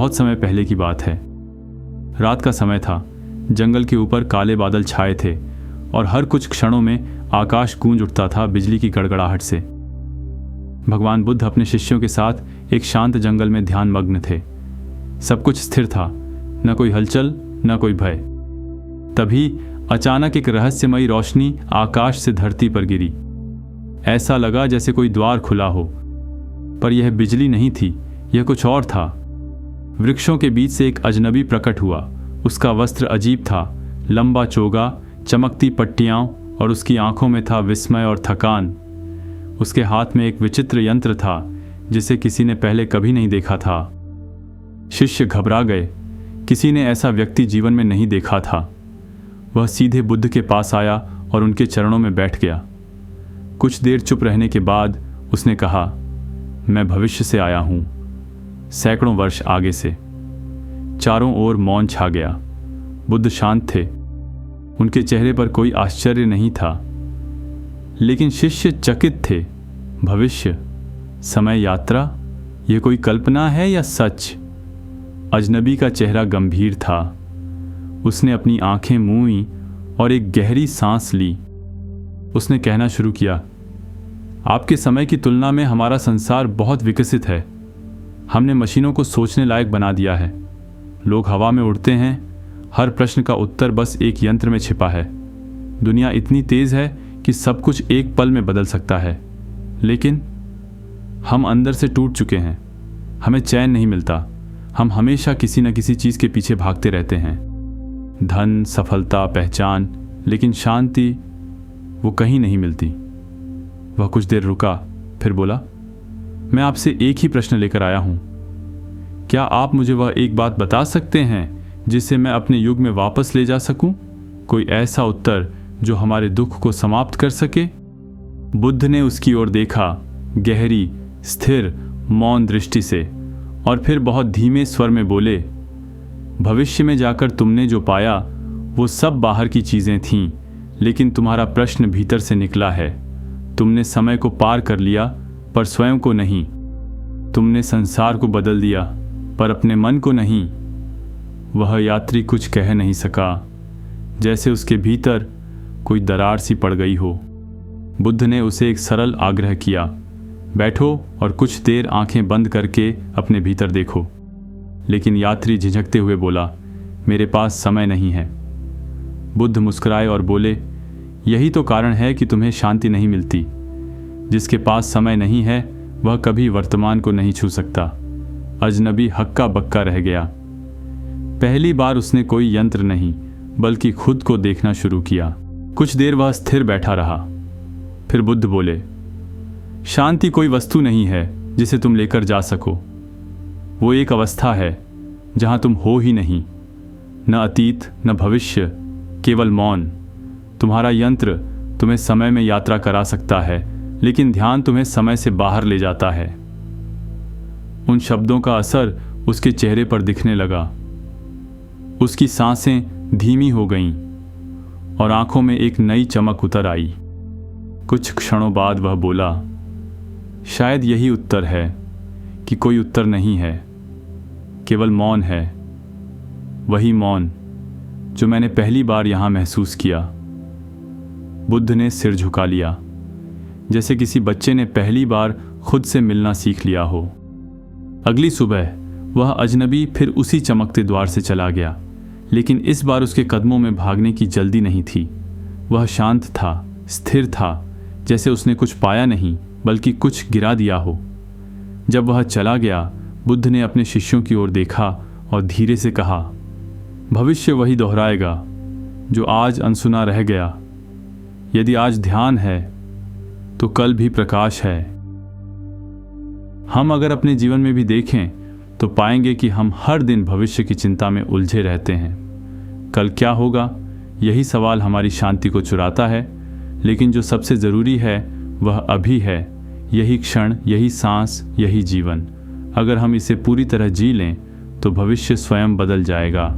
बहुत समय पहले की बात है। रात का समय था। जंगल के ऊपर काले बादल छाए थे और हर कुछ क्षणों में आकाश गूंज उठता था बिजली की गड़गड़ाहट से। भगवान बुद्ध अपने शिष्यों के साथ एक शांत जंगल में ध्यान मग्न थे। सब कुछ स्थिर था, न कोई हलचल न कोई भय। तभी अचानक एक रहस्यमयी रोशनी आकाश से धरती पर गिरी। ऐसा लगा जैसे कोई द्वार खुला हो, पर यह बिजली नहीं थी, यह कुछ और था। वृक्षों के बीच से एक अजनबी प्रकट हुआ। उसका वस्त्र अजीब था, लंबा चोगा, चमकती पट्टियां, और उसकी आंखों में था विस्मय और थकान। उसके हाथ में एक विचित्र यंत्र था जिसे किसी ने पहले कभी नहीं देखा था। शिष्य घबरा गए। किसी ने ऐसा व्यक्ति जीवन में नहीं देखा था। वह सीधे बुद्ध के पास आया और उनके चरणों में बैठ गया। कुछ देर चुप रहने के बाद उसने कहा, मैं भविष्य से आया हूं, सैकड़ों वर्ष आगे से। चारों ओर मौन छा गया। बुद्ध शांत थे। उनके चेहरे पर कोई आश्चर्य नहीं था, लेकिन शिष्य चकित थे। भविष्य, समय, यात्रा, यह कोई कल्पना है या सच? अजनबी का चेहरा गंभीर था। उसने अपनी आंखें मूई और एक गहरी सांस ली। उसने कहना शुरू किया, आपके समय की तुलना में हमारा संसार बहुत विकसित है। हमने मशीनों को सोचने लायक बना दिया है। लोग हवा में उड़ते हैं। हर प्रश्न का उत्तर बस एक यंत्र में छिपा है। दुनिया इतनी तेज है कि सब कुछ एक पल में बदल सकता है, लेकिन हम अंदर से टूट चुके हैं। हमें चैन नहीं मिलता। हम हमेशा किसी न किसी चीज के पीछे भागते रहते हैं। धन, सफलता, पहचान, लेकिन शांति वो कहीं नहीं मिलती। वह कुछ देर रुका, फिर बोला, मैं आपसे एक ही प्रश्न लेकर आया हूं। क्या आप मुझे वह एक बात बता सकते हैं जिसे मैं अपने युग में वापस ले जा सकूं? कोई ऐसा उत्तर जो हमारे दुख को समाप्त कर सके? बुद्ध ने उसकी ओर देखा, गहरी, स्थिर, मौन दृष्टि से, और फिर बहुत धीमे स्वर में बोले, भविष्य में जाकर तुमने जो पाया वो सब बाहर की चीजें थीं, लेकिन तुम्हारा प्रश्न भीतर से निकला है। तुमने समय को पार कर लिया, पर स्वयं को नहीं। तुमने संसार को बदल दिया, पर अपने मन को नहीं। वह यात्री कुछ कह नहीं सका, जैसे उसके भीतर कोई दरार सी पड़ गई हो। बुद्ध ने उसे एक सरल आग्रह किया, बैठो और कुछ देर आंखें बंद करके अपने भीतर देखो। लेकिन यात्री झिझकते हुए बोला, मेरे पास समय नहीं है। बुद्ध मुस्कुराए और बोले, यही तो कारण है कि तुम्हें शांति नहीं मिलती। जिसके पास समय नहीं है वह कभी वर्तमान को नहीं छू सकता। अजनबी हक्का बक्का रह गया। पहली बार उसने कोई यंत्र नहीं बल्कि खुद को देखना शुरू किया। कुछ देर वह स्थिर बैठा रहा। फिर बुद्ध बोले, शांति कोई वस्तु नहीं है जिसे तुम लेकर जा सको। वो एक अवस्था है जहां तुम हो ही नहीं, न अतीत न भविष्य, केवल मौन। तुम्हारा यंत्र तुम्हें समय में यात्रा करा सकता है, लेकिन ध्यान तुम्हें समय से बाहर ले जाता है। उन शब्दों का असर उसके चेहरे पर दिखने लगा। उसकी सांसें धीमी हो गईं और आंखों में एक नई चमक उतर आई। कुछ क्षणों बाद वह बोला, शायद यही उत्तर है कि कोई उत्तर नहीं है, केवल मौन है। वही मौन जो मैंने पहली बार यहां महसूस किया। बुद्ध ने सिर झुका लिया, जैसे किसी बच्चे ने पहली बार खुद से मिलना सीख लिया हो। अगली सुबह वह अजनबी फिर उसी चमकते द्वार से चला गया, लेकिन इस बार उसके कदमों में भागने की जल्दी नहीं थी। वह शांत था, स्थिर था, जैसे उसने कुछ पाया नहीं बल्कि कुछ गिरा दिया हो। जब वह चला गया, बुद्ध ने अपने शिष्यों की ओर देखा और धीरे से कहा, भविष्य वही दोहराएगा जो आज अनसुना रह गया। यदि आज ध्यान है तो कल भी प्रकाश है। हम अगर अपने जीवन में भी देखें तो पाएंगे कि हम हर दिन भविष्य की चिंता में उलझे रहते हैं। कल क्या होगा, यही सवाल हमारी शांति को चुराता है। लेकिन जो सबसे ज़रूरी है वह अभी है, यही क्षण, यही सांस, यही जीवन। अगर हम इसे पूरी तरह जी लें तो भविष्य स्वयं बदल जाएगा।